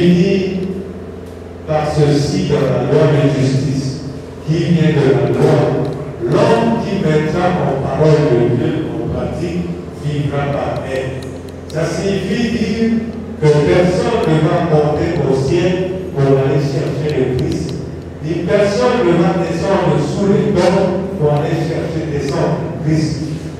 finit par ceci dans la loi de justice qui vient de la loi. L'homme qui mettra en parole de Dieu en pratique vivra par elle. Ça signifie dire que personne ne va monter au ciel pour aller chercher le Christ. Ni personne ne va descendre sous les dons pour aller descendre le Christ.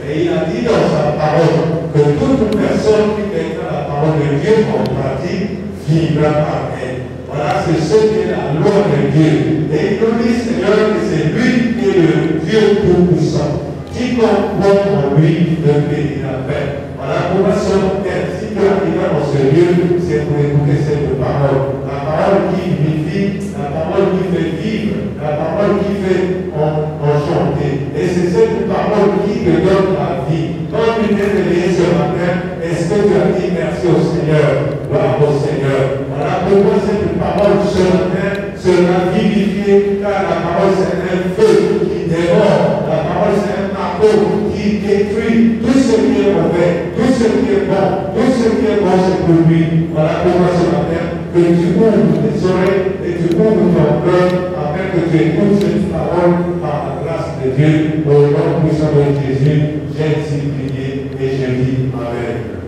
Et il a dit dans sa parole que toute personne qui mettra la parole de Dieu en pratique vivra par elle. Voilà, c'est ce qu'est la loi de Dieu. Et il nous dit, Seigneur, que c'est lui qui est le Dieu tout-puissant. Quiconque croit en lui ne périra pas. Voilà pourquoi selon terre, si tu arrives dans ce lieu, c'est pour écouter cette parole. La parole qui vivifie, la parole qui fait vivre, la parole qui fait enchanter. Et c'est cette parole qui te donne la vie. Quand tu t'es réveillé ce matin, est-ce que tu as dit merci au Seigneur? Gloire au Seigneur. Voilà pourquoi cette parole ce matin sera vivifiée, car la parole c'est un feu qui dévore. La parole c'est un marteau qui détruit tout ce qui est mauvais, tout ce qui est bon, tout ce qui est bon c'est pour lui. Voilà pourquoi ce matin que tu ouvres tes oreilles et tu ouvres ton cœur afin que tu écoutes cette parole par la grâce de Dieu. Au nom puissant de Jésus, j'ai ainsi prié et je dis Amen.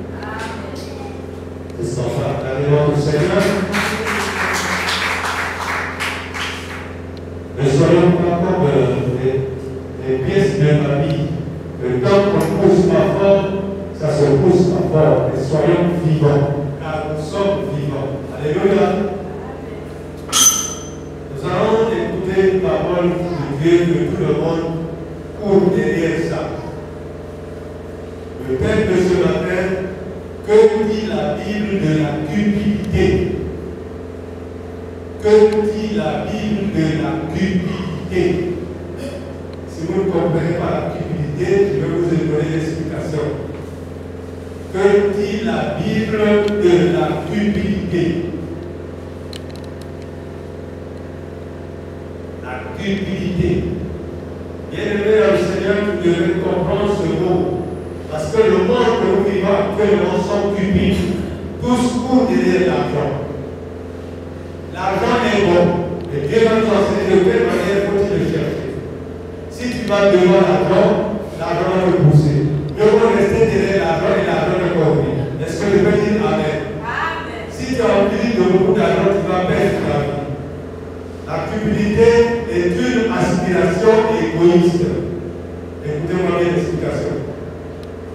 Est-ce qu'on va acclamer notre Seigneur? Ne soyons pas comme des pièces de ma vie. Que quand on pousse pas fort, ça se pousse pas fort. Et soyons vivants, car nous sommes vivants. Alléluia. Nous allons écouter une parole de Dieu que tout le monde court derrière ça. Le thème de ce matin, que dit la Bible de la cupidité? Que dit la Bible de la cupidité? Si vous ne comprenez pas la cupidité, je vais vous donner l'explication. Que dit la Bible de la cupidité? La cupidité. Bien-aimé dans le Seigneur, vous devez comprendre ce mot. Parce que le monde que nous vivons actuellement sont cupides. Tous courent derrière l'argent. L'argent est bon. Et Dieu va nous enseigner de quelle manière faut-il le chercher. Si tu vas devant l'argent, l'argent va te pousser. Nous allons rester derrière l'argent et l'argent va convenir. Est-ce que je peux dire Amen? Amen. Si tu as envie de beaucoup d'argent, tu vas perdre ta vie. La cupidité est une aspiration égoïste. Écoutez-moi bien l'explication.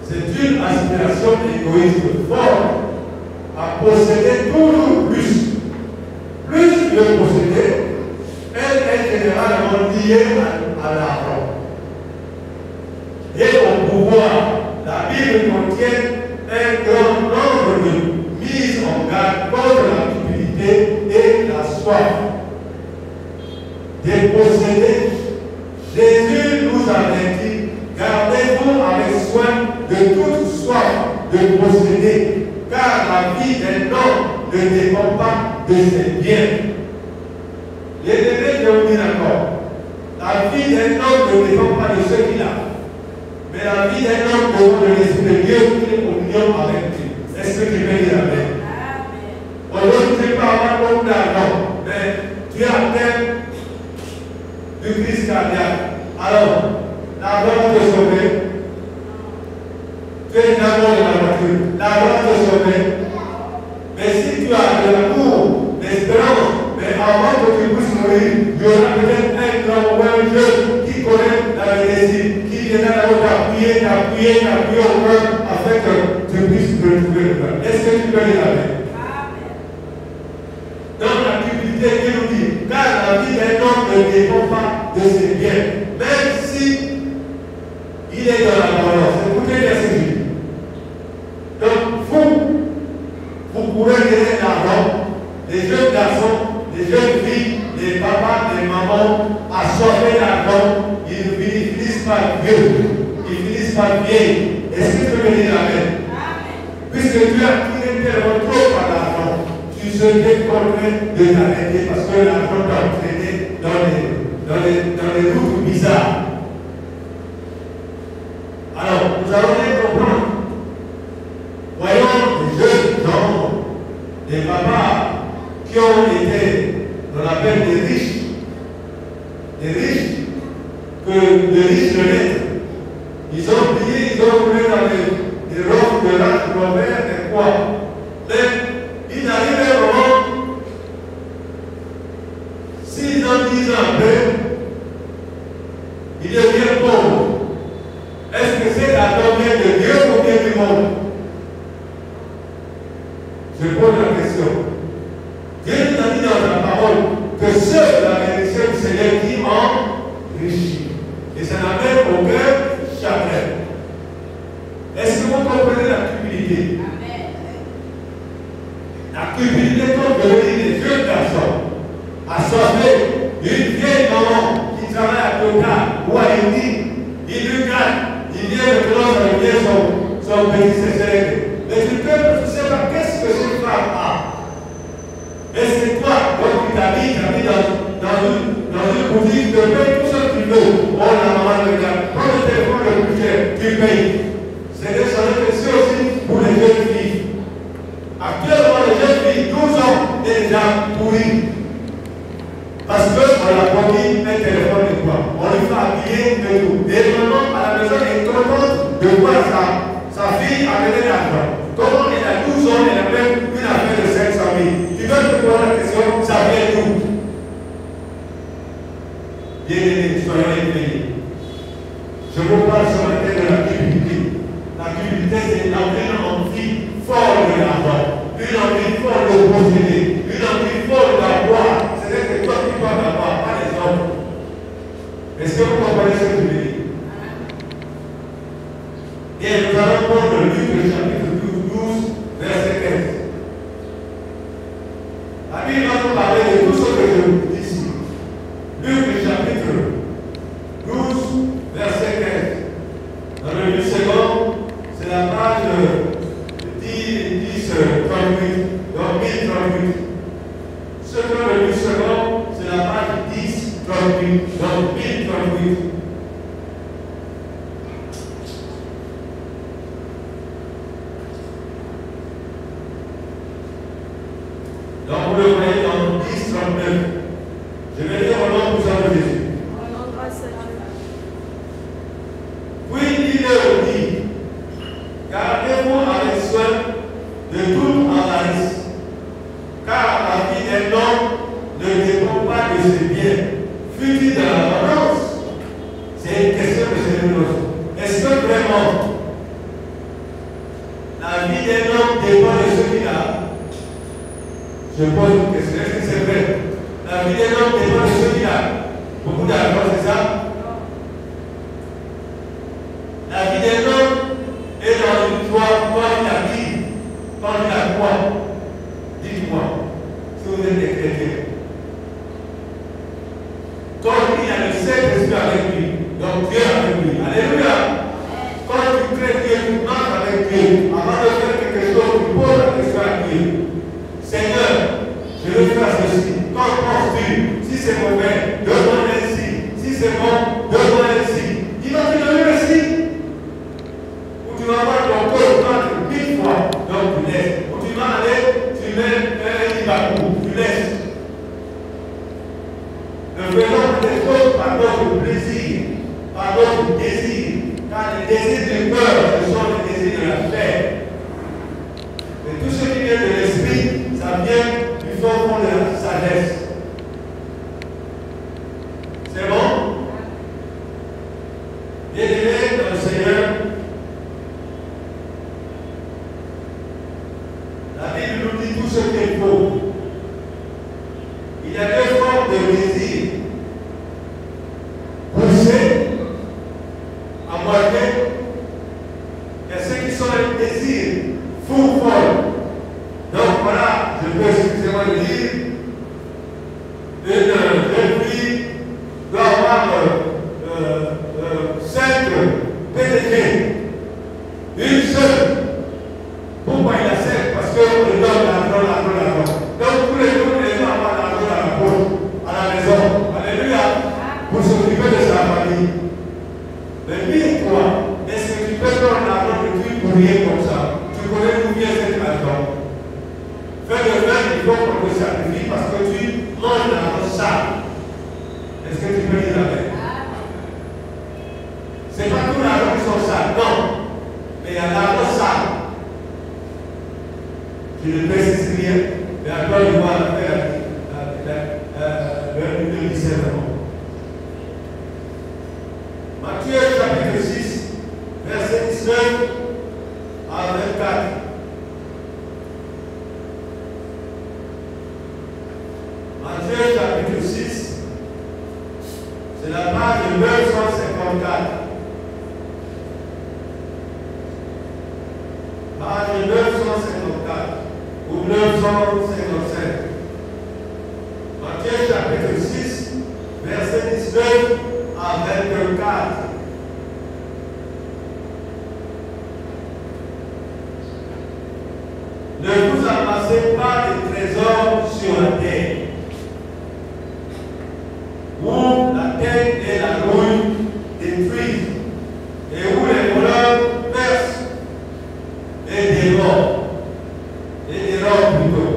C'est une aspiration égoïste forte à posséder toujours plus. Plus tu veux posséder, elle est généralement liée à l'argent. Et au pouvoir, la Bible contient un grand nombre de mises en garde contre la cupidité et la soif. De posséder, Jésus nous avertit, gardez-vous avec soin de toute soif de posséder, car la vie d'un homme ne dépend pas de ses biens. Les bébés, je vous dis d'accord, la vie d'un homme ne dépend pas de ce qu'il a, mais la vie d'un homme dépend de l'Esprit de Dieu qui est en union avec Dieu. Est-ce que tu veux dire Amen? Aujourd'hui, tu ne peux pas avoir beaucoup d'argent, mais tu es atteint du crise cardiaque. Alors, l'argent va te sauver. Tu es une amour de la voiture. L'argent va te sauver. Mais si tu as de l'amour, l'espérance, mais avant que tu puisses mourir, il y aura peut-être un grand ou un jeune qui connaît la médecine, qui viendra t'appuyer au cœur afin que tu puisses retrouver le cœur. Est-ce que tu peux dire Amen? Dans la cupidité, Dieu nous dit, car la vie d'un homme ne dépend pas de ses biens, même si il est dans la balance. Écoutez bien ce que je dis. Donc, vous courez derrière l'argent, les jeunes garçons, les jeunes filles, les papas, les mamans, assoiffés d'argent, ils finissent par vieux, ils finissent par vieilles. Est-ce que tu peux me dire Amen? Puisque tu as tiré tellement trop par l'argent, tu serais contraint de t'arrêter parce que l'argent t'a entraîné dans les routes bizarres. Alors, nous allons bien comprendre. Voyons les jeunes gens, les papas, qui ont été, on appelle des riches, que les riches de l'être. Ils ont pillé, ils ont roulé dans les robes de l'âge Robert et quoi. Mais ils arrivent à un moment, 6 ans, 10 ans après, ils deviennent pauvres. Est-ce que c'est la domaine de Dieu ou bien du monde? Je pose la question. Dieu nous a dit dans la parole que seule la bénédiction du Seigneur qui enrichit. Et ça n'amène aucun chagrin. Est-ce que vous comprenez la cupidité? La cupidité comme devenir des vieux garçons, assoiffés, une vieille maman qui travaille à Total ou à Indi, il lui gagne, il vient de close avec son petit sécurité. Mais tu ne sais pas qu'est-ce que cette femme a. Et c'est toi, donc tu t'habilles dans une boutique, tu payes tout ce que tu veux. Oh la maman te regarde, prends le téléphone le plus cher, tu payes. C'est des choses aussi pour les jeunes filles. Actuellement, les jeunes filles, 12 ans, déjà pourries. Parce qu'on a promis un téléphone de quoi. On lui fait habiller et tout. Et maintenant, à la maison, elle est contente de voir sa fille amener l'argent. Comment elle a 12 ans, elle a même une affaire de 500 000. Tu veux te poser la question, ça vient d'où? Bien-aimés, soyons éveillés. Je vous parle sur la tête de la cupidité. La cupidité, c'est une envie folle de l'argent, une envie folle de posséder, une envie folle d'avoir. C'est toi qui dois l'avoir, pas les autres. Est-ce que vous comprenez ce que je veux dire? Et nous allons prendre Luc chapitre 12, verset 15. La Bible va nous parler de tout ce que je vous dis ici. Luc chapitre 12, verset 15. Dans le 8 secondes, c'est la page 10, 38, donc 1038. Ce que le 8 secondes, c'est la page 10, 38, donc 1038. Donc vous le voyez dans 10, 39. Je vais dire au nom puissant de Jésus. Puis il leur dit, gardez-vous avec soin de toute avarice, car la vie d'un homme ne dépend pas de ses biens, fut-il dans l'abondance. C'est une question que je me pose. Est-ce que vraiment la vie d'un homme dépend de ce qu'il a? Je pose une question. Est-ce que c'est vrai? La vie d'un homme dépend de ce qu'il a. Beaucoup d'argent, c'est ça? La vie d'un homme est dans une foi, quand il a qui? Quand il a quoi? Dites-moi, si vous êtes des chrétiens. Quand il a le Saint-Esprit avec lui, donc Dieu avec lui. Alléluia. Quand tu crées Dieu, tu marches avec Dieu. Avant de faire quelque chose, tu poses la question à Dieu. Seigneur, je veux faire ceci. Qu'en penses-tu? Si c'est mauvais, donne-moi ainsi. Si c'est bon, donne-moi ainsi. Il va te donner ainsi. Ou tu vas voir ton corps battre 1000 fois. Donc tu laisses. Ou tu vas aller, tu mets un ibakou. Tu laisses. Ne faisons des choses par notre plaisir, par notre désir. Car les désirs du cœur, ce sont les désirs de la chair. Et tout ce qui vient de l'esprit, ça vient du fond de la sagesse. C'est bon? Bien-aimés dans le Seigneur, la Bible nous dit tout ce qu'il faut. Il y a deux formes de désir. Pousser à moitié, et ceux qui sont les désirs fou folle. Donc voilà, je peux excusez-moi de dire, une jeune fille doit avoir 5 PDG, une seule. Pourquoi il a 5? Parce qu'on lui donne l'argent. Donc tous les jours, les gens ont l'argent dans la poche, à la maison. Alléluia. Pour s'occuper de sa famille. Mais dis-toi, est-ce que tu peux prendre l'argent de Dieu pour rien comme ça? Tu connais d'où vient cet argent? Fais de même, il faut que sacrifies parce que tu manges l'argent sale. Est-ce que tu peux dire avec? Ce n'est pas tout l'argent qui sont sales, non. Mais il y a l'argent sale. Je ne précise rien, mais après on va faire le discernement. Matthieu chapitre 6, verset 19 à 24. Matthieu chapitre 6, c'est la page 954. Page 954 ou 955. Matthieu chapitre 6, verset 19 à 24. Ne vous amassez pas de trésors sur la terre, où la terre et la rouille détruisent, et où les voleurs percent et dérobent plutôt.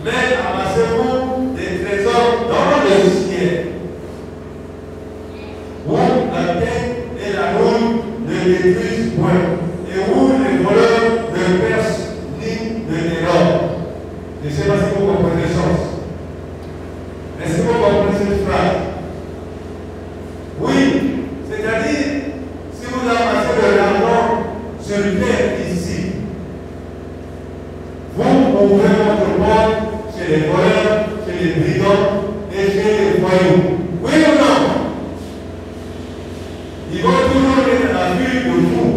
Mais amassez-vous des trésors dans le ciel, où la terre et la rouille ne détruisent point, et où les voleurs ne percent ni ne dérobent. Je ne sais pas si vous comprenez le sens. Est-ce que vous comprenez cette phrase? Oui, c'est-à-dire, si vous amassez de l'argent sur terre ici, vous ouvrez votre porte chez les voleurs, chez les brigands et chez les voyous. Oui ou non? Ils vont toujours être à la vue de vous.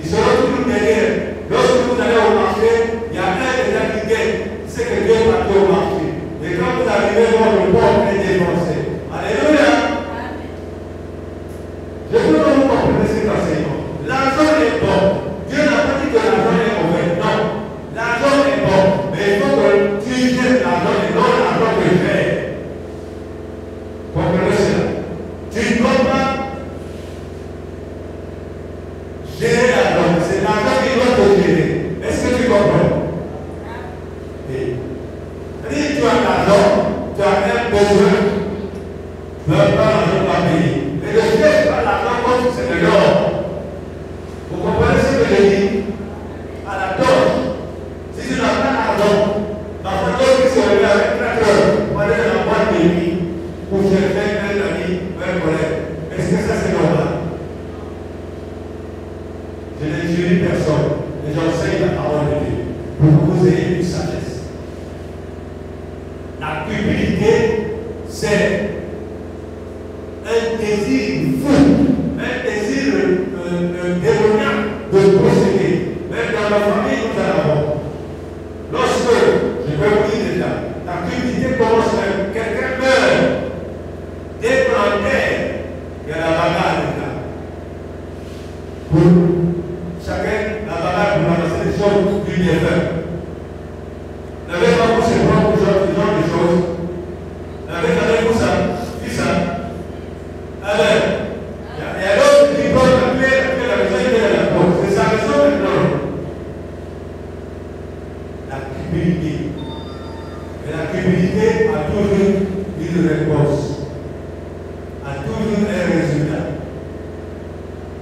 Ils seront toujours derrière. Lorsque vous allez au marché, il y a un déjà qui gagne. C'est que Dieu va au marché. Et quand vous arrivez, votre porte est défoncée. Alléluia! Je veux que vous compreniez cet enseignement. L'argent est bon. Dieu n'a pas dit que l'argent est mauvais. Non. L'argent est bon. Mais il faut que tu jettes l'argent et non l'argent que je fais. Comprenez cela? Tu ne dois pas gérer l'argent. C'est l'argent qui doit te gérer. Est-ce que tu comprends? Oui. C'est-à-dire que tu as l'argent, tu as un besoin. Tu n'as pas l'argent pour payer. Mais le fait que l'argent compte, c'est de l'or. Vous comprenez ce que je dis? À la torche. Si tu n'as pas l'argent, dans ta torche qui se réveille avec 4 heures, pour aller dans la boîte de nuit, pour chercher un ami ou un collègue, est-ce que ça c'est normal? Je n'ai juré personne, et j'enseigne la parole de Dieu pour que vous ayez une sagesse. La cupidité, c'est un désir fou, un désir démoniaque de posséder. Même dans la famille, nous en avons. Lorsque, je vais vous dire déjà, la cupidité commence quand quelqu'un meurt. Dès qu'on enterre, il y a la bagarre déjà. Pour chacun, la bagarre pour ramasser les choses du défunt. N'avez pas pour ses propres gens de choses. N'avez pas pour ça, puis ça. Alors, il y a l'autre qui prend la clé, la maison, il est la porte. C'est sa raison maintenant. La cupidité. Et la cupidité a toujours une réponse. A toujours un résultat.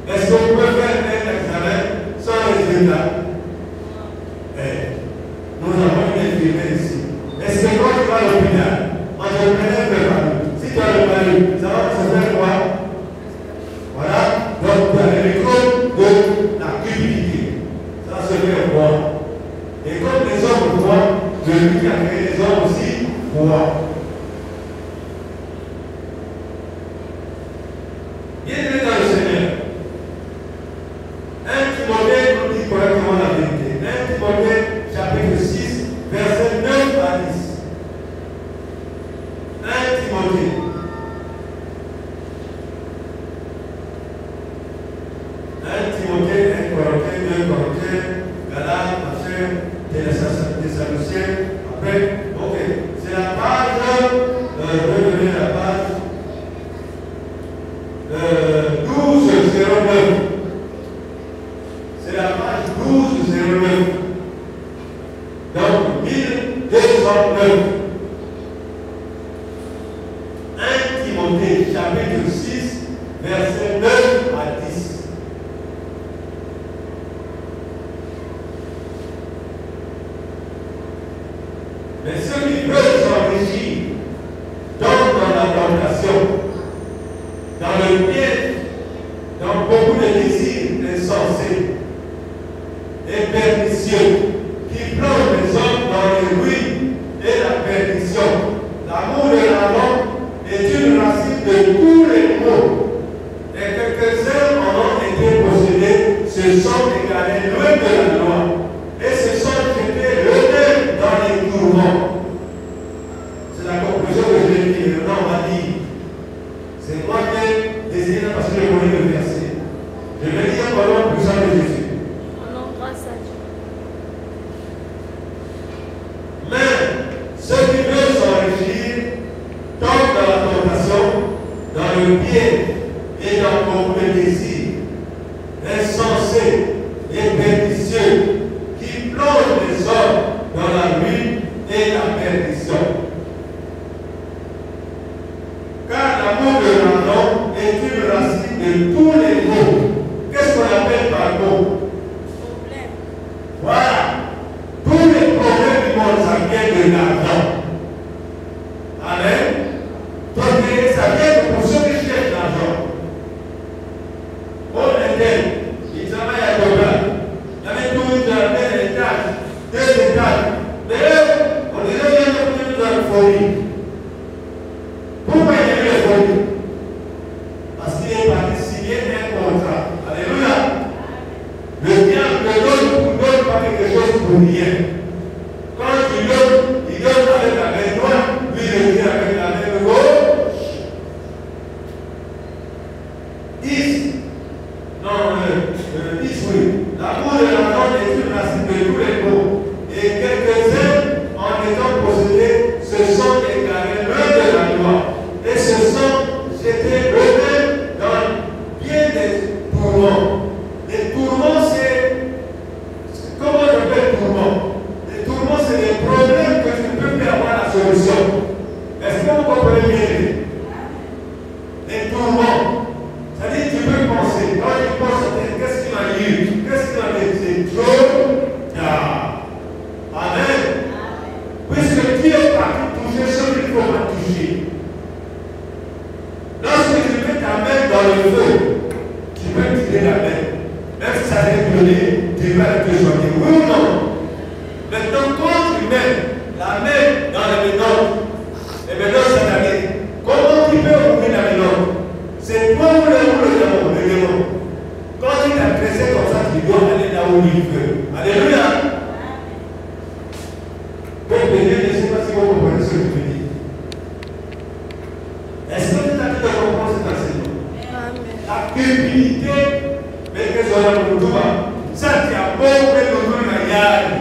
Est-ce qu'on peut faire un examen sans résultat? Nous avons une infirmière ici. Est-ce que quand tu vas à l'hôpital, on te prélève le palu? Si tu as le palu, ça va se faire quoi? Voilà. Donc, tu as le microbe de la cupidité. Ça se fait voir. Et comme les hommes voient, celui qui a créé les hommes aussi voit. Bien-aimé dans le Seigneur, 1 Timothée nous dit correctement la vérité. 1 Timothée chapitre 6, verset 9 à 10. 1 Timothée. 1 Timothée, 1 Corinthiens, 2 Corinthiens, Galates, Machin, Thessaloniciens. Après, ok, c'est la page, revenez à la page 1209. C'est la page 1209. Donc, 1209. 69. 1 Timothée chapitre 6, verset 9 à 10. Mais ceux qui veulent s'enrichir tombent dans la tentation, dans le piège, dans beaucoup de désirs insensés et pernicieux, qui plongent les hommes dans les ruines et la perdition. L'amour de l'argent est une racine de tous les maux. Et quelques-uns en ont été possédés, se sont égarés loin de la loi et se sont jetés eux-mêmes dans les tourments. C'est la conclusion que je vais dire. Maintenant, on va dire. C'est moi qui ai décidé parce que je connais le verset. Je vais dire au nom puissant de Jésus. Au nom grâce à Dieu. Mais ceux qui veulent s'enrichir tombent dans la tentation, dans le piège et dans beaucoup de désirs insensés et pernicieux qui plongent les hommes dans la ruine et la perdition. Car l'amour de l'argent est une racine de tous les maux. Qu'est-ce qu'on appelle par mot? Problème. Voilà. Tous les problèmes du monde, ça vient de l'argent. Amen. Donc, ça vient pour ceux qui cherchent l'argent. On est tel, il travaille à Total. Il y avait tout un étage, 2 étages. Mais eux, on dirait qu'il y a plus de la folie. Pourquoi il y a eu la folie? Parce qu'il est parti signer un contrat. Alléluia. Le diable ne donne pas quelque chose pour rien. Quand tu donnes, il donne avec la main droite, lui il dit avec la main gauche. 10. Non, 10, oui. L'amour de l'argent est une racine de tous les maux. Et quelques-uns, en étant possédés, se sont égarés loin de la loi et se sont jetés eux-mêmes dans bien des tourments. Les tourments, c'est. Comment on appelle tourments? Les tourments, c'est des problèmes que tu ne peux plus avoir la solution. Est-ce que vous comprenez bien? Les tourments. C'est-à-dire que tu peux penser. Quand tu penses, qu'est-ce qui m'a eu? Qu'est-ce qui m'a fait? C'est trop tard. Amen. Puisque Dieu est parti toucher ce qu'il ne faut pas toucher. Lorsque tu mets ta main dans le feu, tu peux tirer la main. Même si ça t'est brûlé, tu vas te choisir. Oui ou non? Maintenant, quand tu mets la main dans la méthode, les méthodes sataniques, comment tu peux ouvrir la méthode? C'est toi ou le démon. Quand il t'a pressé comme ça, tu dois aller là où il veut. Alléluia. Donc, je ne sais pas si vous comprenez ce que je veux dire. Est-ce que tu as pu comprendre cet enseignement? La cupidité, mais que ce soit le tour, ça tient bon, mais le tour est gagne.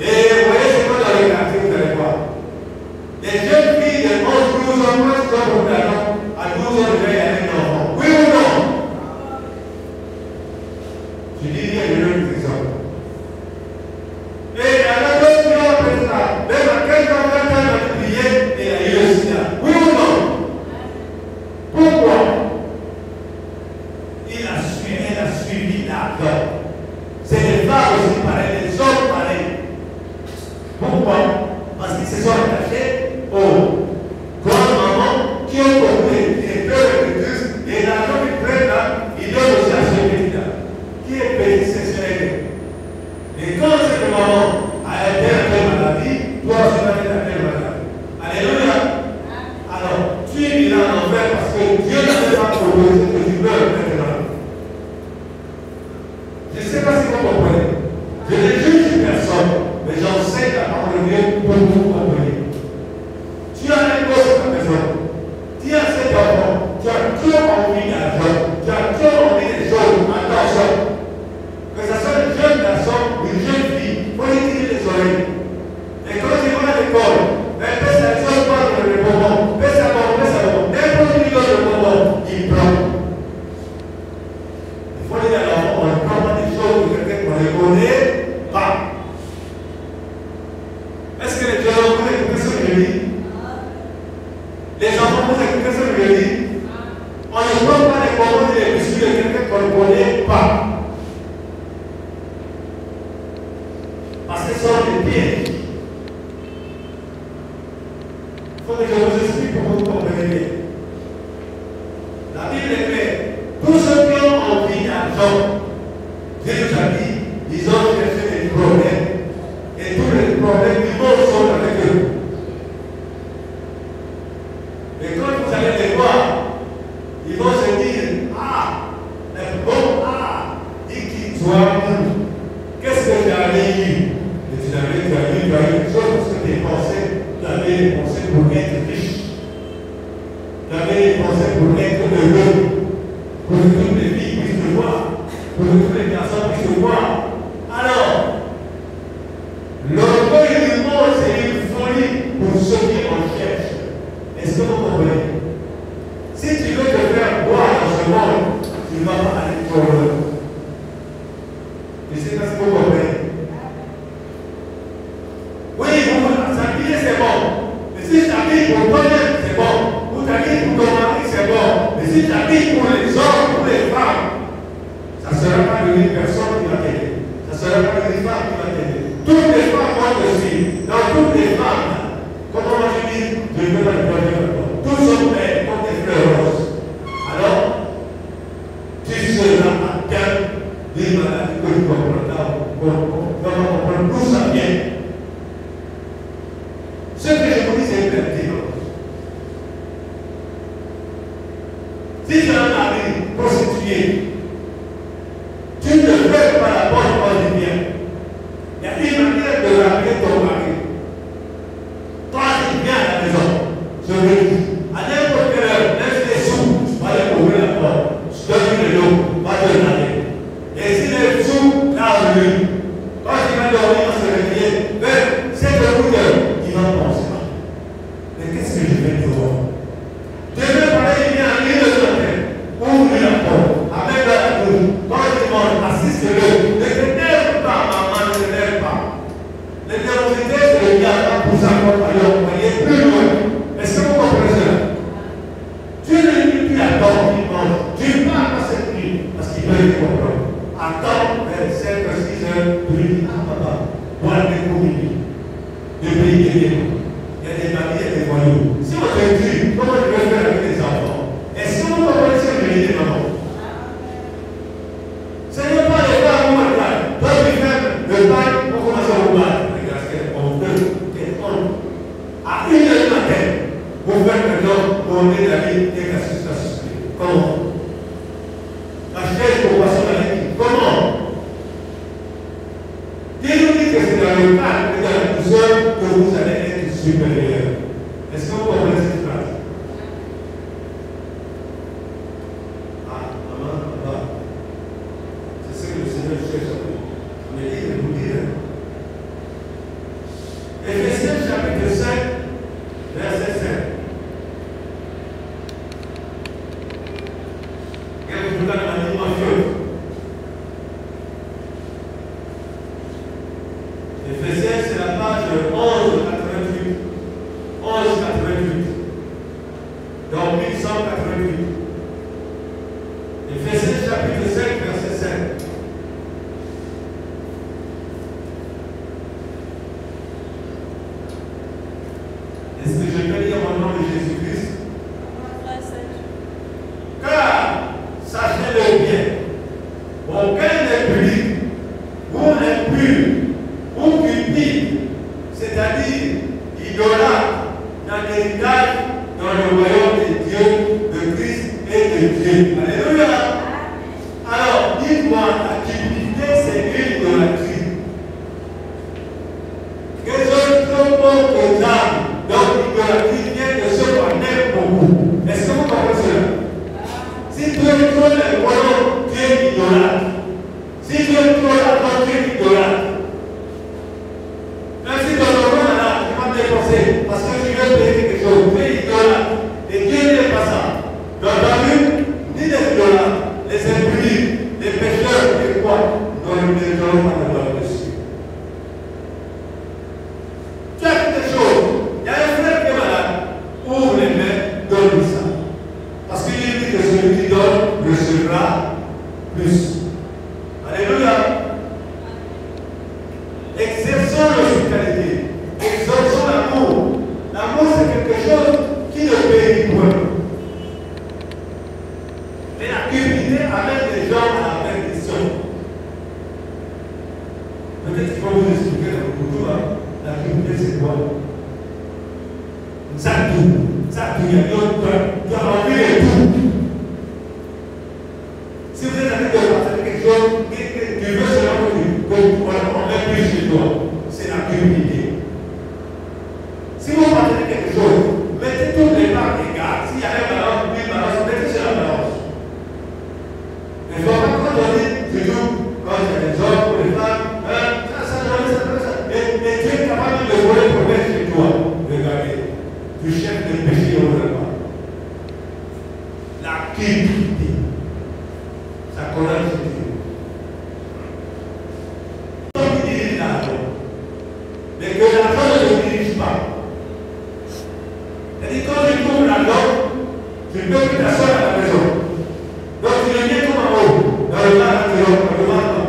Et vous voyez, c'est quoi dans les quartiers, vous allez voir. Les jeunes filles de 11, 12 ans, moi, je dois pour l'argent, à 12 ans, je vais y aller un enfant. Oui ou non? Je dis, il y a une autre exemple. Et à la deuxième, après ça, que je dis? Les enfants, vous écoutez ce que je dis? On ne prend pas les commandes et les biscuits de quelqu'un qu'on ne connaît pas. Parce que ce sont des pièges. Il faut que je vous explique pour vous compreniez. La Bible est claire. Tous ceux qui ont envie d'argent, Dieu nous a dit, ils ont cherché des problèmes. Et tous les problèmes du monde sont avec eux. Et quand vous allez les voir, ils vont se dire, ah, bon, ah, dis-qui toi, qu'est-ce que tu avais eu? Et tu avais eu une chose parce que tes pensées, tu avais des pensées pour être riche. Tu avais des pensées pour être heureux. Pour que toutes les filles puissent te voir. Pour que tous les garçons puissent te voir. Alors, l'orgueil du monde, c'est une folie pour ceux qui en cherchent. Est-ce que vous comprenez? Si tu veux te faire boire dans ce monde, tu ne vas pas aller trop loin. Je ne sais pas si vous comprenez. Oui, vous s'habiller, c'est bon. Mais si tu habilles pour toi-même, c'est bon. Ou tu habilles pour ton mari, c'est bon. Mais si tu habilles pour les hommes, pour les femmes, ça ne sera pas une personne qui va t'aider. Ça ne sera pas une femme qui va t'aider. Toutes les femmes vont te suivre. Dans toutes les femmes, comment je dis, je ne peux pas te donner maintenant. Tous sont belles comme des fleurs roses. Alors, tu seras atteint d'une maladie que tu comprendras. Comment comprendre d'où ça vient. Ce que je vous dis, c'est une vérité. Si tu as un mari prostitué, tu ne fais pas la bonne chose du bien. Il y a une manière de rappeler ton mari. Toi, tu viens à la maison. Je veux dire, à n'importe quelle heure, laisse les sous, va aller ouvrir la porte. Je te dis le dos, va te demander. Et si les sous, là, lui, quand il va dormir, il va se réveiller, vers 7 heures, il va penser. Mais qu'est-ce que je vais te voir? Demain, pareil, il vient à l'île de la terre. Ouvre la porte, avec la douche. Quand il mange, assiste-le. Ne t'énerve pas, maman, ne t'énerve pas. Les nervosités, c'est le diable pour s'accompagner, voyez plus loin. Est-ce que vous comprenez cela? Tu ne dis plus attends qu'il mange. Tu parles à cette nuit, parce qu'il veut te comprendre. Attends vers 5 ou 6 heures, tu lui dis, ah papa, moi je vais courir. Je vais y aider. Il y a des mamies et des voyous. Si on te dit, comment tu veux faire avec tes enfants? Est-ce que vous comprenez ce que je dis, maman? Ce n'est pas le cas où on regarde. Toi, tu fais le bail, on commence à vous battre. Regarde, on peut, à 1 heure du matin, vous faites maintenant, on est la vie et la suscité. Comment? La chaise pour passer la vie. Comment? Dieu nous dit que c'est dans le calme et dans la douceur que vous allez être supérieur. Est-ce que vous comprenez cette phrase? Ah, maman, papa, c'est ce que le Seigneur cherche à vous. On est dit de vous dire. Éphésiens chapitre 5, verset 5. Regardez, vous regardez la dimension. Éphésiens, c'est la page 1188. 1188. Donc 1188. Éphésiens chapitre 5, verset 5. Est-ce que je peux lire au nom de Jésus-Christ? Car, sachez-le bien, aucun n'est public, ou impur, ou cupide, c'est-à-dire idolâtre, n'a d'héritage dans le royaume de Dieu, de Christ et de Dieu. Alléluia. Alors, dites-moi, la cupidité, c'est l'idolâtrie. Que ce trop bon aux âmes, donc l'idolâtrie vient de ce qu'on aime beaucoup. Est-ce que vous comprenez cela? Si tu es trop le royaume, tu es idolâtre. Si tu es trop l'argent, tu es idolâtre. Même si dans le monde là, tu vas dépenser parce que tu veux payer quelque chose, tu es idolâtre. Et Dieu n'est pas ça. Dans la Bible, ni les idolâtres, les impunis, les pécheurs, les quoi, dans le monde pas de dessus. Tu as quelque chose. Il y a un frère c'est quoi? Ça tout, il y a tu as envie de tout. Si vous êtes en train de partager quelque chose, tu veux seulement qu'on met plus chez toi, c'est la cupidité. Si vous partagez quelque chose, mettez toutes les parts égales. S'il y a un balance, une balance, mettez sur la balance. Mais il ne faut pas quand on dit, surtout quand il y a des hommes ou des femmes, ça. Mais tu es capable de voler pour mettre chez toi. Regardez, tu cherches le péché au repas. La cupidité. Ça connaît ce Dieu. Donc il dirige l'argent. Mais que l'argent ne le dirige pas. C'est-à-dire quand tu trouves l'argent, tu peux plus t'asseoir à la maison. Donc tu le mets comme en haut, dans le mal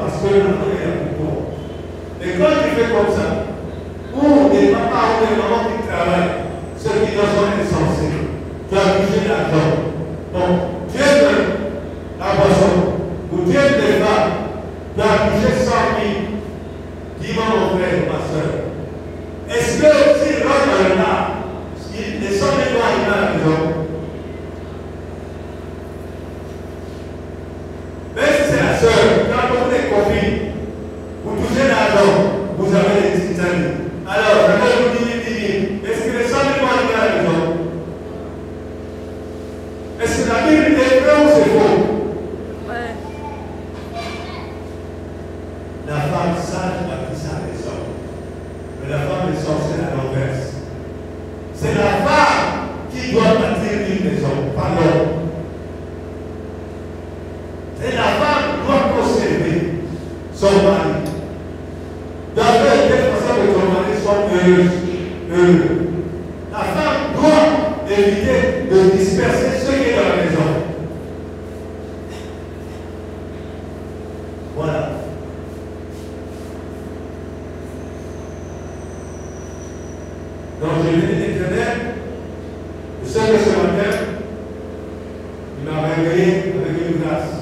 parce que l'argent est là pour toi. Et quand tu fais comme ça, ou des papas ou des mamans qui travaillent, ceux qui ne sont insensés, tu as touché l'argent. Donc tu aimes la boisson. Ou tu aimes les femmes, tu as touché 100 000. Dis-moi mon frère, ma soeur. Est-ce que s'il rentre dans le bar, les 100 000 dollars arrivent à la maison? Même si c'est la soeur, quand vous êtes copines, vous touchez l'argent, vous avez des petites amies. Alors, je vais vous dire, est-ce que les 100 000 dollars arrivent à la maison? Est-ce que la Bible est vraie ou c'est faux? La femme sage bâtit sa maison, mais la femme est sorcière à l'envers. C'est la femme qui doit bâtir une maison, pas l'homme. C'est la femme qui doit conserver son mari. D'abord, de telle façon que ton mari soit heureux. La femme doit éviter de disperser ce qui est dans la maison. Voilà. Donc je vais dire l'Éternel, je sais que ce matin, il m'a réveillé avec une grâce.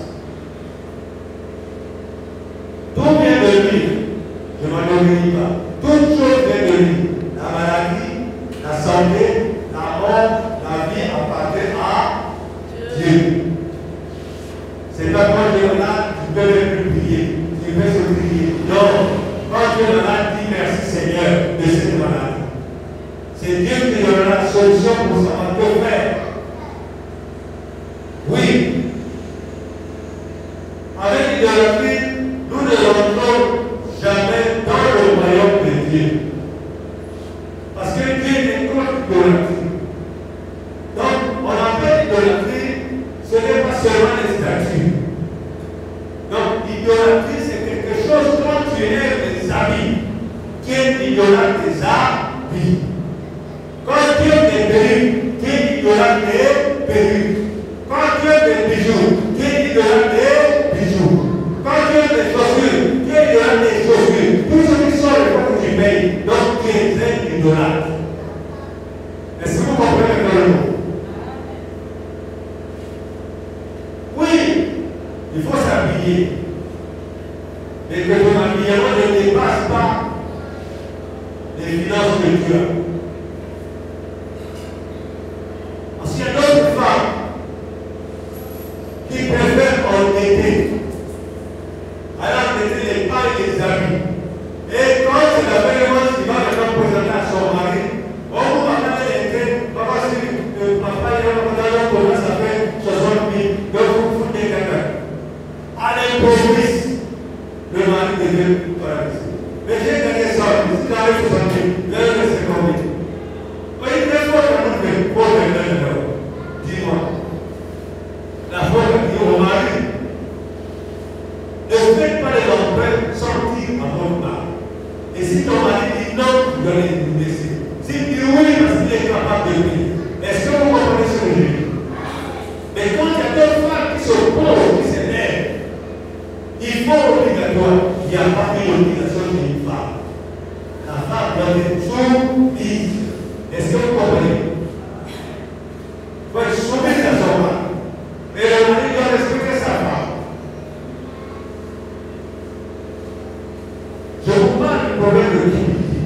Tout vient de lui, je ne m'en oublie pas. Toute chose vient de lui. La maladie, la santé, la mort, la vie appartient à Dieu. C'est pas quand Dieu est là, tu peux même plus prier. Tu peux se prier. Non, quand Dieu est là, dis merci Seigneur de cette maladie. C'est Dieu qui donnera la solution pour savoir que faire. Oui. Avec l'idolâtrie, nous ne rentrons jamais dans le royaume de Dieu. Parce que Dieu est contre l'idolâtrie. Donc, on appelle l'idolâtrie, ce n'est pas seulement les statues. Donc, l'idolâtrie, c'est quelque chose quand tu aimes les habits. Qui est l'idolâtre des habits? Quand Dieu est perruques, qui est idolâtre des perruques? Quand Dieu est des bijoux, qui est idolâtre des bijoux? Quand Dieu est des chaussures, qui est idolâtre des chaussures? Tous ceux qui sont les fois que tu payes, donc tu es idolâtre. Est-ce que vous comprenez le mot? Oui, il faut s'habiller. Mais que ton habillement ne dépasse pas les finances que tu as. Il y a d'autres femmes qui préfèrent en été. Alors, mettez les pailles et les habits. Et quand c'est la belle qui va maintenant présenter à son mari, on vous va faire l'entrée, papa, si papa est là, comment ça fait 60 000, donc vous foutez quelqu'un. À l'improviste, le mari devient paralysé. Mais j'ai gagné ça, si j'avais 60 000, je vais laisser combien? Oui, il faut qu'on fait pour le dis-moi, la foi dit au mari, ne faites pas les empreintes sortir à votre mari. Et si ton mari dit non, vous allez nous laisser. S'il dit oui, parce qu'il est capable de payer. Est-ce que vous comprenez ce que je dis? Mais quand il y a deux femmes qui s'opposent, qui s'énervent, il faut obligatoire. Il n'y a pas d'obligation d'une femme. La femme doit être soumise. Est-ce que vous comprenez? Il faut être soumise à son mari. Et le mari doit respecter sa femme. Je vous parle du problème de cupidité.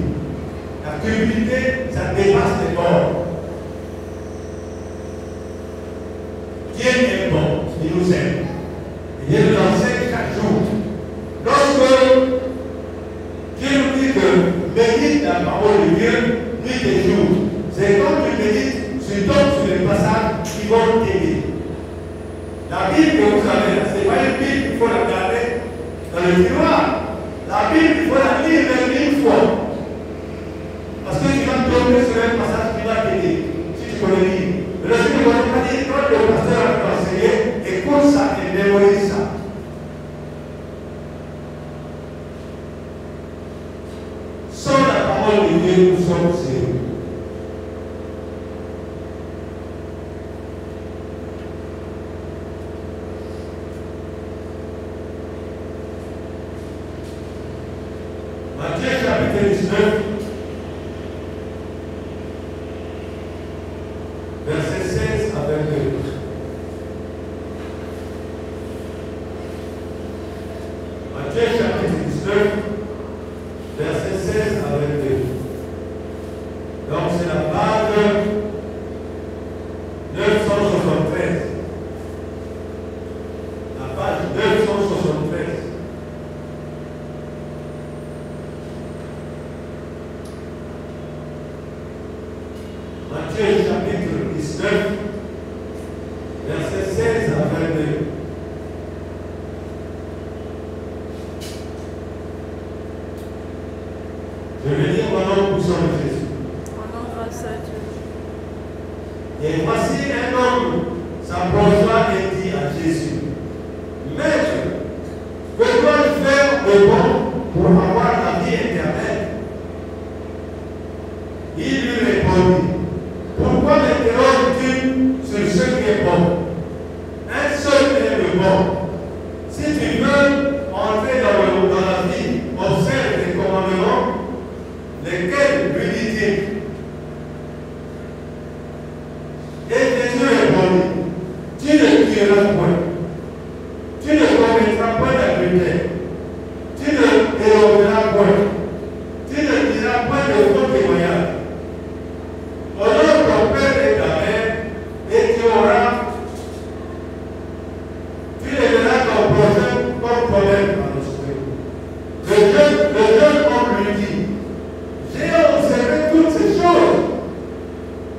La cupidité l'humilité, ça dépasse les bords. Dieu est bon, il nous aime. Et Dieu nous enseigne chaque jour. Lorsque Dieu nous dit que médite la parole de Dieu, nuit et jour, c'est comme tu médites, tu tombes sur les passages qui vont t'aider. La Bible que vous avez, ce n'est pas une Bible qu'il faut la garder dans le tiroir. La Bible, il faut la lire même une fois. Parce que tu vas tomber sur un passage qui va t'aider, si tu connais lire. Mais lorsque tu ne connais pas lire, quand le pasteur va t'enseigner, écoute ça et mémorise ça. Sans la parole de Dieu, nous sommes zéro. Matthieu chapitre 19, verset 16 à 22. Matthieu chapitre 19, verset 16 à 22. Donc c'est la page 973. La page 973. Matthieu chapitre 19, verset 16 à 22. Je vais dire mon nom pour son Jésus. Rendons grâce à Dieu. Et voici un homme s'approcha et dit à Jésus, Maître, que dois-je faire de bon pour avoir la vie éternelle? Il lui répondit, pourquoi m'interroges-tu sur ce qui est bon? Un seul est le bon. Si tu veux entrer dans la vie, observe les commandements, lesquels lui dit-il? Et Jésus répondit, tu ne tueras point, tu ne commettras point d'adultère, tu ne éloigneras point, tu ne diras point de faux témoignages. Honore ton père et ta mère, et tu élèveras ton prochain comme toi-même dans l'esprit. Le jeune homme lui dit, j'ai observé toutes ces choses.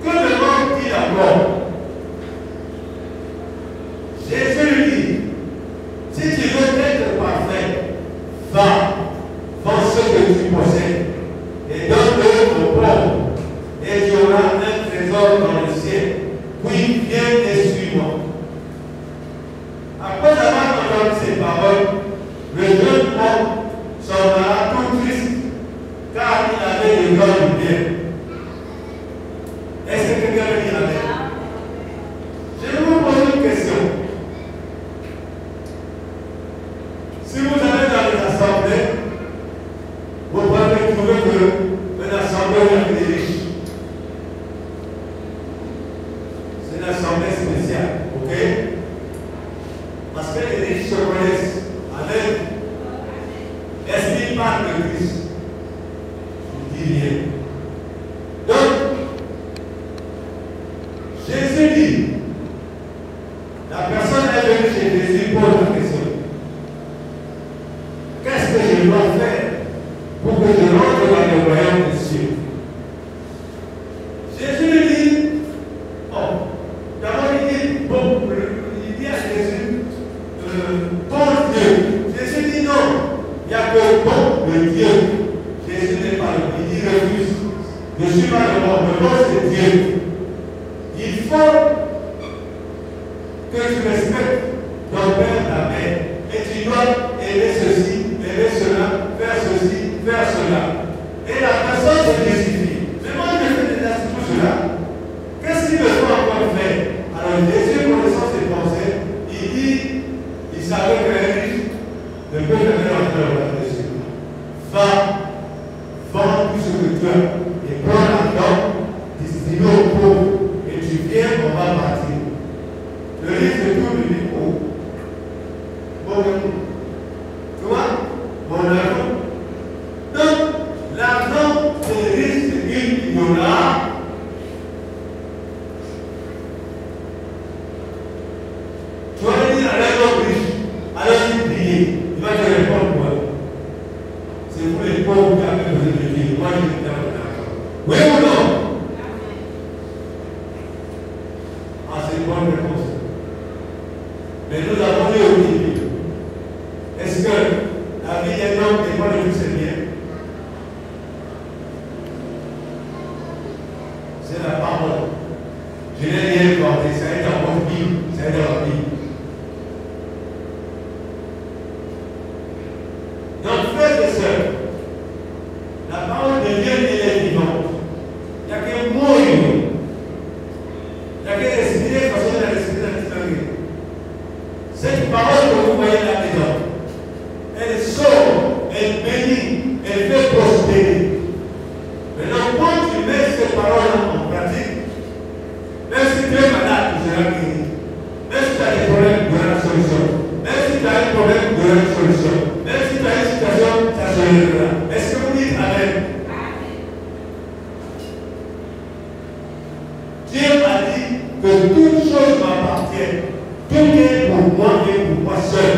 Que me manque-t-il encore? Jésus lui dit, si tu veux être parfait, va, vends ce que tu possèdes et donne-le aux pauvres, et tu auras un trésor dans le ciel. Puis viens et suis-moi. Après avoir entendu ces paroles, le jeune homme s'en alla tout triste, car il avait le cœur du bien. Est-ce que quelqu'un veut dire amen? Je vais vous poser une question. Si vous allez dans les assemblées, vous pouvez trouver qu'une assemblée où il y a des riches. C'est une assemblée spéciale, ok? Parce que les riches se connaissent. Amen. Est-ce qu'ils parlent de Christ? Je ne dis rien. Donc, Jésus dit, la personne est venue chez Jésus pour la question. Qu'est-ce que je dois faire pour que je rentre dans le royaume des cieux? Jésus lui dit, oh, d'abord il dit à Jésus, bon Dieu. Jésus dit non, il n'y a que bon de Dieu. Jésus n'est pas le bon, il dit refuse. Je ne suis pas le bon, le bon c'est Dieu. Il faut que tu respectes ton père, ta mère, et tu dois aimer ceci, aimer cela, faire ceci, faire cela. Et la personne se justifie. Mais moi je fais déjà tout cela. Qu'est-ce qu'il me faut encore faire? Alors Jésus, connaissant ses pensées, il dit, il savait qu'un riche ne peut jamais rentrer dans la maison. Va, vends tout ce que tu as et prends l'argent, distribue aux pauvres, et tu viens, on va partir. Le riche de tout lui dit, oh, bon, tu vois, mon argent. Donc, l'argent, c'est le risque d'une $. Tu vas lui dire à un homme riche, alors il prie, il va te répondre quoi? C'est pour les pauvres qui avaient besoin de Dieu. Moi, je vais faire mon argent. Oui ou non? Ah, c'est une bonne réponse. Mais nous avons dit au début, est-ce que la vie d'un homme dépend de tous ses biens? C'est la parole. Je n'ai rien inventé, ça est dans votre Bible, ça est dans la Bible. Donc, frères et sœurs, la parole de Dieu, elle est vivante. Il n'y a qu'un mot humain. Il n'y a qu'un respirer, façon de respirer dans distinguer. Cette parole que vous voyez là-dedans, elle sauve, elle bénit, elle fait prospérer. Maintenant, quand tu mets cette parole en pratique, même si tu es malade, tu seras guéri. Même si tu as des problèmes, tu auras la solution. Même si tu as un problème, tu auras la solution. Même si tu as une situation, ça se réglera. Est-ce que vous dites Amen? Dieu a dit que toute chose m'appartient. Tout est pour moi et pour moi seul.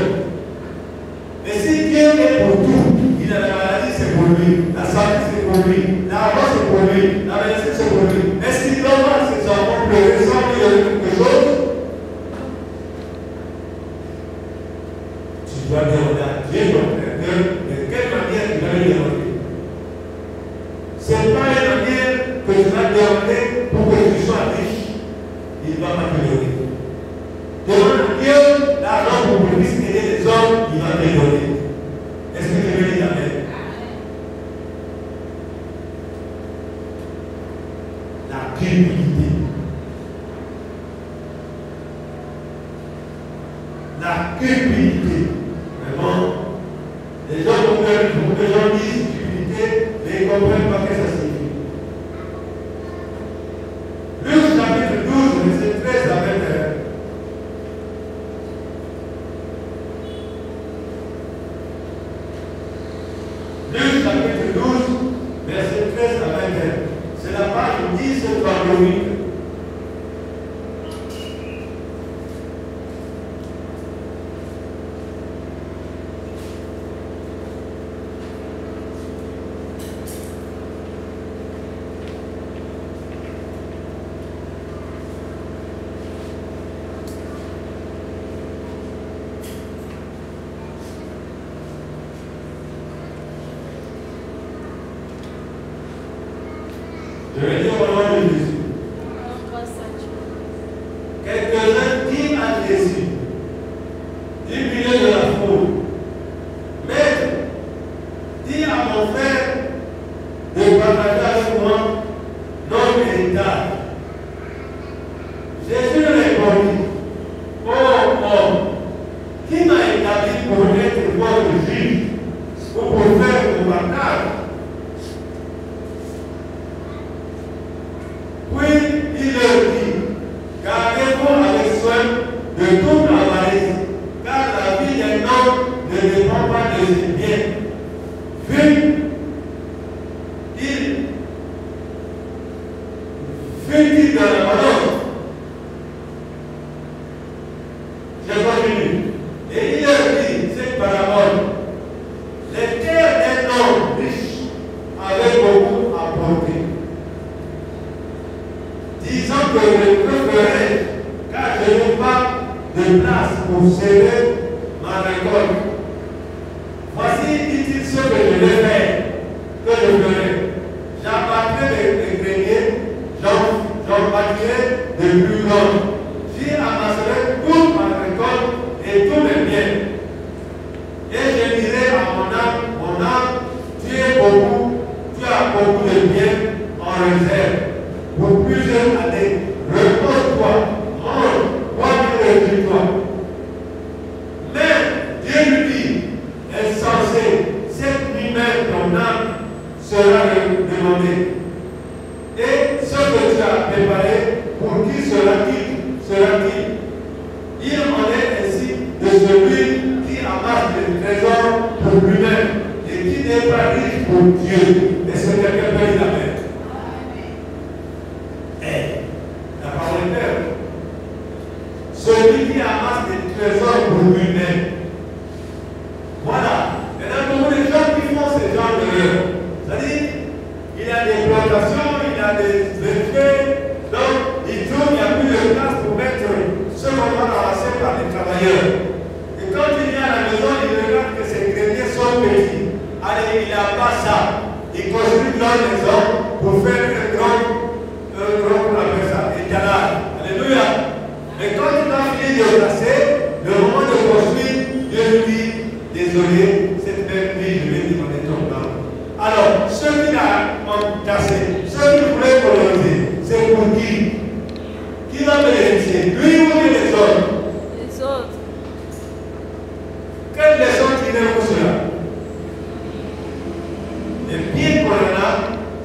Mais si Dieu est pour tout, il a la maladie, c'est pour lui. La santé, c'est pour lui. L'argent, c'est pour lui. La médecine, c'est pour lui. Est-ce qu'il doit voir ses enfants pleurer sans lui donner quelque chose? Tu dois demander à Dieu ton Créateur de quelle manière tu vas lui demander. Ce n'est pas une manière que tu vas demander pour que tu sois riche. Il va pas te donner. Demande à Dieu l'argent pour que tu puisses aider les hommes, il va te donner. Est-ce que tu veux dire Amen? La cupidité. La cupidité. Vraiment, les gens beaucoup de gens disent cupidité, mais ils ne comprennent pas ce que ça signifie. Luc chapitre 12, verset 13 à 21. Luc chapitre 12, verset 13 à 21. C'est la page 10 par 8. Je vais dire au nom de Jésus. Quelques-uns disent à Jésus, du milieu de la foule, Maître, dis à mon frère de partager avec moi notre héritage. Jésus leur répondit, ô homme, qui m'a établi pour être votre juge ou pour faire mon partage? Il leur dit, gardez-vous avec soin de toute avarice, car la vie d'un homme ne dépend pas de ses biens. Fut-il dans la balance? J'ai continué. Et il leur dit cette parabole. Les terres d'un homme riche avaient beaucoup apporté. Disant que je préférais, car je n'ai pas de place pour serrer ma récolte. Voici, dit-il, ce que je vais faire, que je ferai. J'abattrai les greniers, j'en bâtirai de plus grands. J'y amasserai toute ma récolte et tous mes biens. Et je dirai à mon âme, tu as beaucoup de biens en réserve. Pour plusieurs années, repose-toi, mange, bois et réjouis-toi. Mais Dieu lui dit, insensé, cette nuit même ton âme sera demandée. Et ce que tu as préparé, pour qui sera-t-il? Il en est ainsi de celui qui amasse des trésors pour lui-même et qui n'est pas riche pour Dieu. Est-ce que quelqu'un peut dire Amen? celui qui amasse des trésors pour lui-même. Voilà. Maintenant, beaucoup de gens qui font ce genre d'erreur. C'est-à-dire, il a des plantations, il a des effets, donc il trouve qu'il n'y a plus de place pour mettre ce qu'on va ramasser par les travailleurs. Et quand il vient à la maison, il regarde que ses greniers sont petits. Allez, il n'a pas ça. Il construit une grande maison pour faire un grand, on appelle ça, étalage. Alléluia. Et quand il a fini de placer, le moment de construire, Dieu lui dit, désolé, cette même vie, je vais demander ton plan. Alors, ceux qui l'ont entassé, ceux qui voulaient coloniser, c'est pour qui? Qui va bénéficier? Lui ou les autres? Les autres. Quelle leçon tirez pour cela? Les biens qu'on a,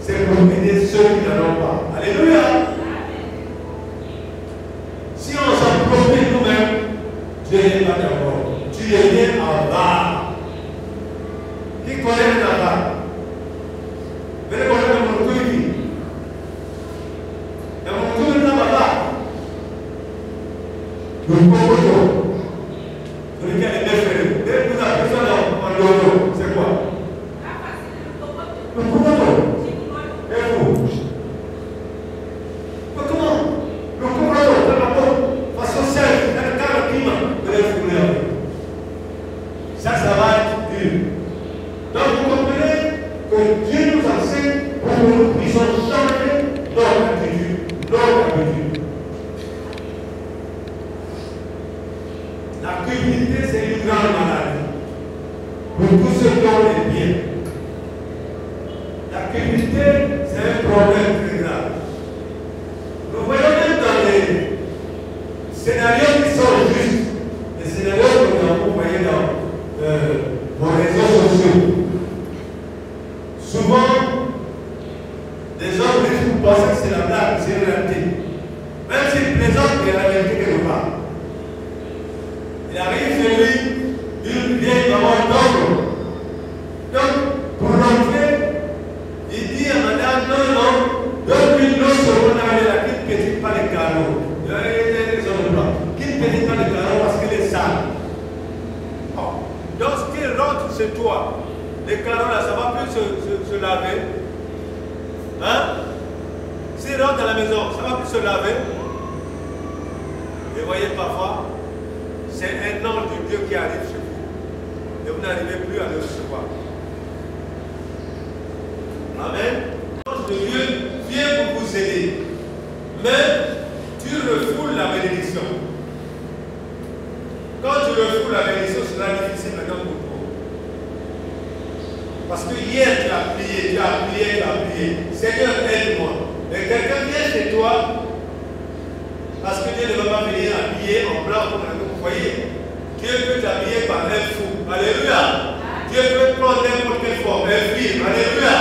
c'est pour aider ceux qui n'en ont pas. Alléluia. Si on s'approprie nous-mêmes, Dieu n'est pas d'accord. Tu deviens avare. Qui connaît l'avare? Venez connaître mon tour ici. Et mon tour est avare. Le cocoto. Celui qui a les deux frères. Dès que vous avez ça en dodo, c'est quoi? Le cocoto. Et vous? Mais comment? Le cocoto, c'est la bonne façon sèche, dans le cas de climat, vous allez vous lever. Ça va être dur. Donc vous comprenez que Dieu nous enseigne pour que nous puissions changer notre attitude. La cupidité, c'est une grande maladie pour tous ceux qui ont les biens. La cupidité, c'est un problème très grave. Nous voyons même dans les scénarios qui sont justes, les scénarios que nous avons voyés dans vos réseaux sociaux. Souvent, les hommes riches vous pensent que c'est la blague, c'est une réalité. Même s'ils plaisantent, il y a la vérité quelque part. Il arrive chez lui, une vieille maman d'homme. Donc, pour rentrer, il dit à madame, non, donne-lui l'eau sur mon âme, qui ne pétite pas les carreaux. Il y a des raisons de blanc. Qui ne pétite pas les carreaux parce qu'il est sale. Lorsqu'il rentre chez toi, les carreaux là, ça ne va plus se laver. Hein? S'il rentre à la maison, ça ne va plus se laver. Et voyez parfois, c'est un ange de Dieu qui arrive chez vous. Et vous n'arrivez plus à le recevoir. Amen. L'ange de Dieu vient pour vous aider. Mais tu refoules la bénédiction. Quand tu refoules la bénédiction, ce sera difficile maintenant pour toi. Parce que hier tu as prié. Seigneur, aide-moi. Et quelqu'un vient chez toi, parce que Dieu ne va pas venir habiller en blanc comme vous voyez. Dieu peut t'habiller par un fou. Alléluia. Dieu peut prendre n'importe quelle forme, un film. Alléluia.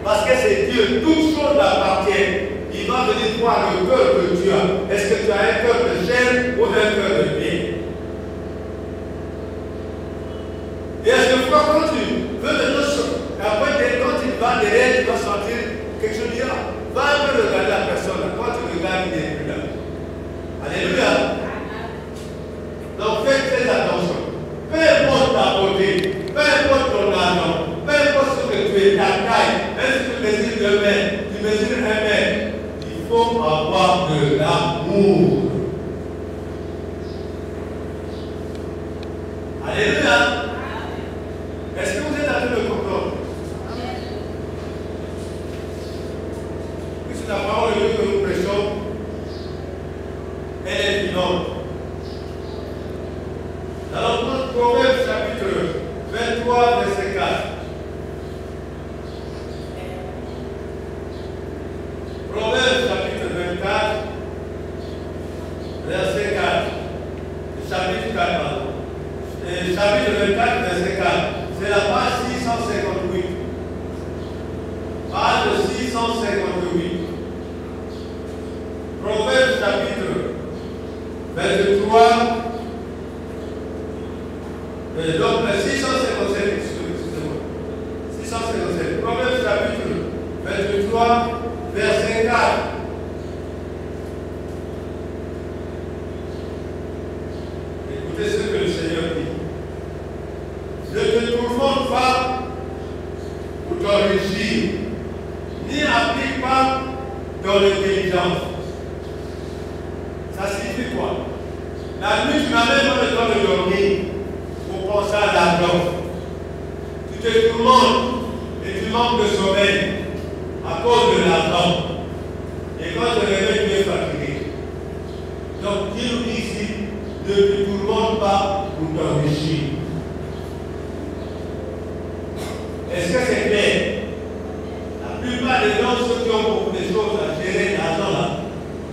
Parce que c'est Dieu. Toutes choses appartiennent. Il va venir voir le cœur que tu as. Est-ce que tu as un cœur de chair ou un cœur de pierre? Et à chaque fois, quand tu veux maintenant, après, quand il va derrière, tu vas sentir quelque chose dire, va un peu regarder la personne. Quand tu regardes, il n'est plus là. Alléluia. Donc faites très attention. Peu importe ta beauté, peu importe ton argent, peu importe ce que tu es, ta taille, même si tu mesures 2 mètres, tu mesures 1 mètre, il faut avoir de l'amour. Alléluia. Est-ce que vous êtes en train de comprendre? Puisque la parole de Dieu que nous prêchons, elle est vivante. Alors, Proverbe chapitre 23, verset 4. Proverbe chapitre 24, verset 4. Chapitre 4, pardon. Chapitre 24, verset 4. C'est la page 658. Page 658. pas dans l'intelligence. Ça signifie quoi? La nuit, tu n'as même pas le temps de dormir pour penser à l'argent. Tu te tourmentes et tu manques de sommeil à cause de l'argent. Et quand tu te réveilles, tu es fatigué. Donc, Dieu nous dit ici, ne te tourmente pas pour t'enrichir. Est-ce que c'est clair? La plupart des gens, ceux qui ont beaucoup de choses à gérer, l'argent là,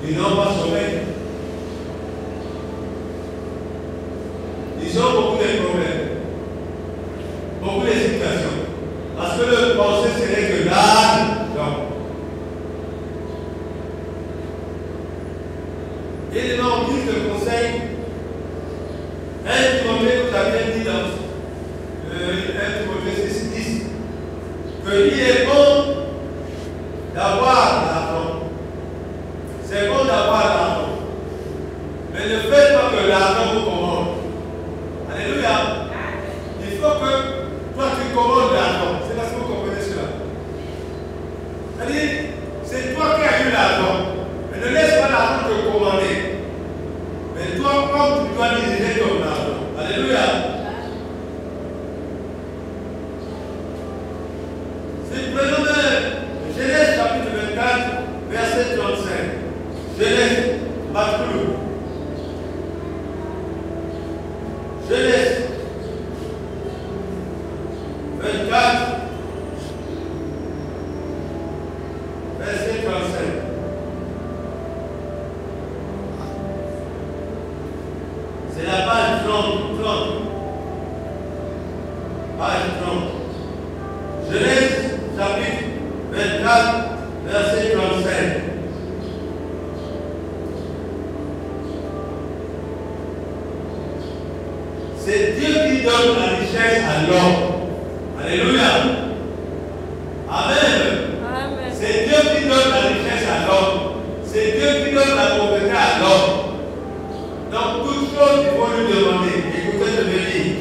ils n'ont pas sommeil. Ils ont beaucoup de problèmes, beaucoup de situations. Parce que le pensée serait que l'argent. Et les gens disent le conseil, un Timothée vous a bien dit dans 1 Timothée 6:10 qu'il est bon d'avoir l'argent. C'est bon d'avoir l'argent. Mais ne faites pas que l'argent vous commande. Alléluia. Il faut que toi tu commandes l'argent. C'est parce que vous comprenez cela. C'est-à-dire, c'est toi qui as eu l'argent. Mais ne laisse pas l'argent te commander. Mais toi, comme tu dois diriger ton argent. Alléluia. Si prenons Genèse chapitre 24, verset 35. Genèse, Bakoulou. Genèse 24, verset 35. C'est la page 30. Page 30. Genèse chapitre 24, verset 35. C'est Dieu qui donne la richesse à l'homme. Alléluia. Amen. C'est Dieu qui donne la richesse à l'homme. C'est Dieu qui donne la pauvreté à l'homme. Donc, toute chose, il faut lui demander. Écoutez ce que je dis.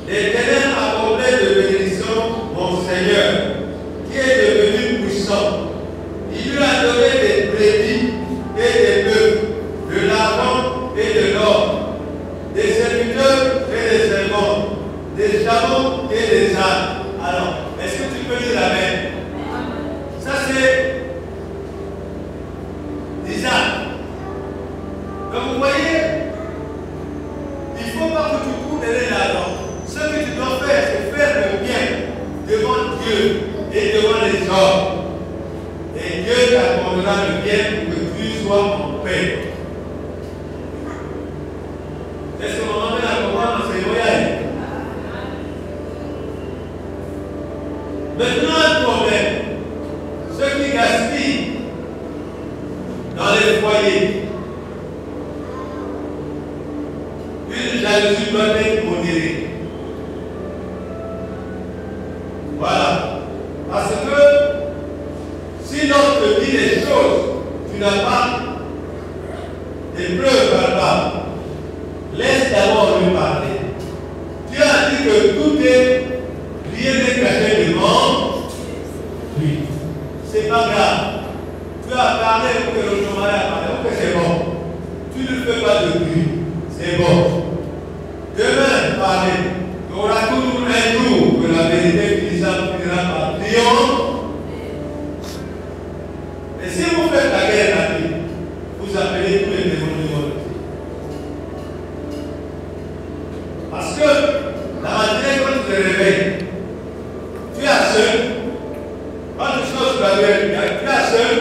L'Éternel a comblé de bénédiction mon Seigneur, qui est devenu puissant. Il lui a donné des brebis et des bœufs, de l'argent et de l'or, des serviteurs et des servants, des chameaux et des ânes. Alors, est-ce que tu peux dire amen? Ça c'est des ânes. Donc vous voyez, il ne faut pas que tu cours derrière l'argent. Ce que tu dois faire, c'est faire le bien devant Dieu et devant les hommes. Et Dieu t'accordera le bien pour que tu sois en paix. Est-ce que mon amène à comprendre ces voyages? Maintenant, un problème. Ceux qui gaspillent dans les foyers, une jalousie doit être modérée. Voilà. Parce que si l'on te dit des choses, tu n'as pas des preuves verbales. Laisse d'abord lui parler. Dieu a dit que tout est rien n'est caché devant lui. C'est pas grave. Tu as parlé pour que le chômage a parlé. Ok, c'est bon. Tu ne fais pas de bruit. C'est bon. Demain, parler. Tu auras toujours un jour que la vérité finira par triomphe. Et si vous faites la guerre la nuit, vous appelez tous les démons du monde. Parce que la matinée, quand tu te réveilles, tu es seul. Quand tu sors sur la lumière, tu es seul.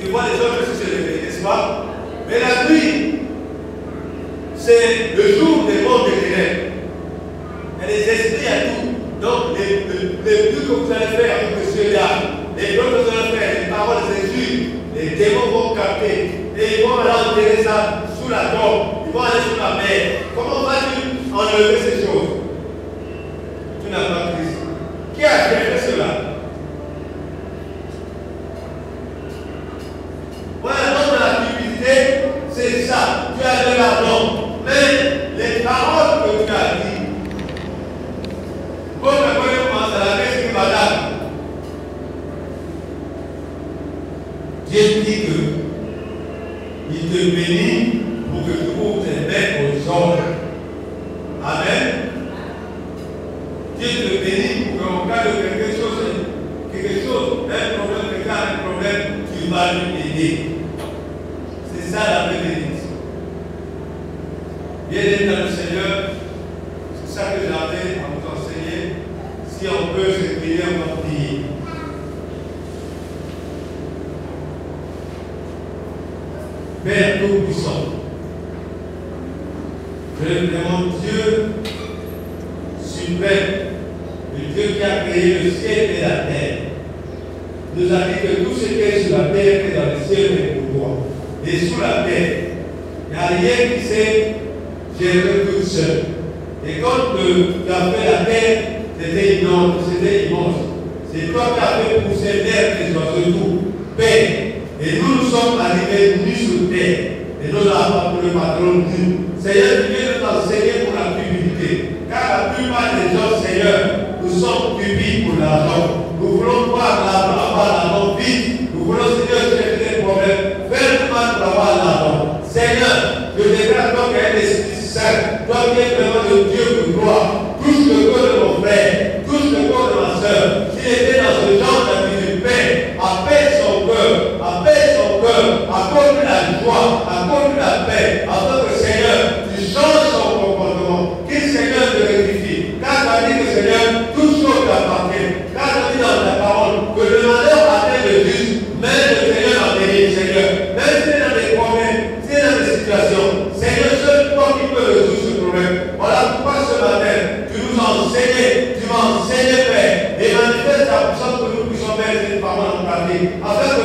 Tu vois les autres se réveiller, n'est-ce pas? Mais la nuit, c'est le jour des mondes des ténèbres. Il y a des esprits à tout. Donc, les buts que vous allez faire avec monsieur-là, les blocs que vous allez faire, les paroles, les injures, les démons vont capter. Et ils vont aller enterrer ça sous la tombe. Ils vont aller sous la mer. Comment vas-tu enlever ces choses? Tu n'as pas Christ. Qui a fait cela? Voilà, donc la cupidité, c'est ça. Tu as de l'argent. Mais les paroles que tu as dites, comme la première commence à la messe qui va là, Dieu dit que il te bénit pour que tu ouvres tes mains aux hommes. Amen. Dieu te bénit pour qu'en cas de quelque chose, un problème, quelqu'un a un problème, tu vas lui aider. C'est ça la bénédiction. Bien-aimés dans le Seigneur, c'est ça que j'avais à vous enseigner. Si on peut se prier, on va prier. Père Tout-Puissant, je demande Dieu suprême, le Dieu qui a créé le ciel et la terre, nous a dit que tout ce qui est sur la terre est dans le ciel et pour toi. Et sous la terre, il n'y a rien qui sait gérer tout seul. Et quand tu as fait la terre, c'était immense. C'est toi qui as fait pousser l'air des oiseaux tout. Père. Et nous sommes arrivés nus sur terre. Et nous n'avons pas pour le patron nu. Seigneur, tu viens de t'enseigner pour la cupidité. Car la plupart des gens, Seigneur, nous sommes cupides pour l'argent. Nous voulons voir l'argent, avoir l'argent vite. Nous voulons, Seigneur, chercher des problèmes. Faire du mal pour avoir l'argent. Seigneur, je déclare toi qui es un esprit saint. Toi qui es vraiment le Dieu de gloire. Touche le corps de mon frère. Touche le corps de ma soeur. S'il était dans ce genre d'attitude, Père, apaise son cœur. Apaise son cœur. Accorde la joie. Accorde la paix. Afin que, Seigneur, tu changes son comportement. Qu'il, Seigneur, te rectifie. Car tu as dit que, Seigneur, toute chose t'appartient. Car tu as dit dans ta parole que le malheur atteint le juste, mais le Seigneur en délivre, Seigneur. Même si tu es dans des problèmes, si tu es dans des situations, Seigneur, seul toi qui peux résoudre ce problème. Voilà pourquoi ce matin, tu nous as enseigné, Père, et manifeste ta puissance que nous puissions mettre cette parole en pratique, afin que